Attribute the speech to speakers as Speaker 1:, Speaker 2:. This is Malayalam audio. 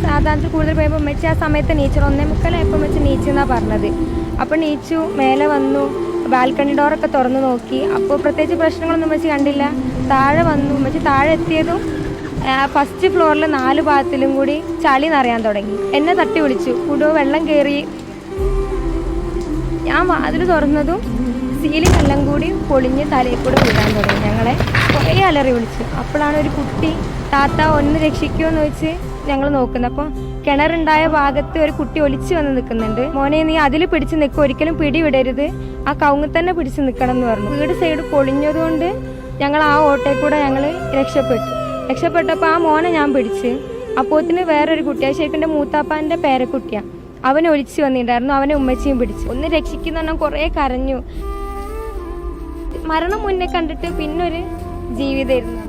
Speaker 1: സാധാരണ കൂടുതൽ പോയപ്പോൾ ഉമ്മച്ചി ആ സമയത്ത് നീച്ചു 1:45 ഉമ്മച്ചി നീച്ചെന്നാണ് പറഞ്ഞത്. അപ്പോൾ നീച്ചു മേലെ വന്നു, ബാൽക്കണി ഡോറൊക്കെ തുറന്നു നോക്കി. അപ്പോൾ പ്രത്യേകിച്ച് പ്രശ്നങ്ങളൊന്നും ഉമ്മച്ചി കണ്ടില്ല. താഴെ വന്നു. ഉമ്മച്ചി താഴെ എത്തിയതും ഫസ്റ്റ് ഫ്ലോറിൽ 4 ഭാഗത്തിലും കൂടി ചളി നിറയാൻ തുടങ്ങി. എന്നെ തട്ടി വിളിച്ചു, കുടു വെള്ളം കയറി. ഞാൻ വാതിൽ തുറന്നതും സീലിംഗ് എല്ലാം കൂടി പൊളിഞ്ഞ് തലയിൽ കൂടെ വീഴാൻ തുടങ്ങി. ഞങ്ങളെ കുറേ അലറി വിളിച്ചു. അപ്പോഴാണ് ഒരു കുട്ടി താത്ത ഒന്ന് രക്ഷിക്കുമോ എന്ന് വെച്ച് ഞങ്ങൾ നോക്കുന്നത്. അപ്പോൾ കിണറുണ്ടായ ഭാഗത്ത് ഒരു കുട്ടി ഒലിച്ച് വന്ന് നിൽക്കുന്നുണ്ട്. മോനെ നീ അതിൽ പിടിച്ച് നിൽക്കും, ഒരിക്കലും പിടി വിടരുത്, ആ കവുങ്ങ് തന്നെ പിടിച്ച് നിൽക്കണം എന്ന് പറഞ്ഞു. വീട് സൈഡ് പൊളിഞ്ഞതുകൊണ്ട് ഞങ്ങൾ ആ ഓട്ടയിൽ കൂടെ ഞങ്ങൾ രക്ഷപ്പെട്ടപ്പോൾ ആ മോനെ ഞാൻ പിടിച്ച്. അപ്പോത്തിന് വേറൊരു കുട്ടി, ശരിക്കും മൂത്താപ്പാൻ്റെ പേരക്കുട്ടിയാണ്, അവൻ ഒലിച്ച് വന്നിട്ടുണ്ടായിരുന്നു. അവനെ ഉമ്മച്ചിയും പിടിച്ചു. ഒന്ന് രക്ഷിക്കുന്ന പറഞ്ഞാൽ കുറേ കരഞ്ഞു. മരണം മുന്നേ കണ്ടിട്ട് പിന്നൊരു ജീവിതമായിരുന്നു.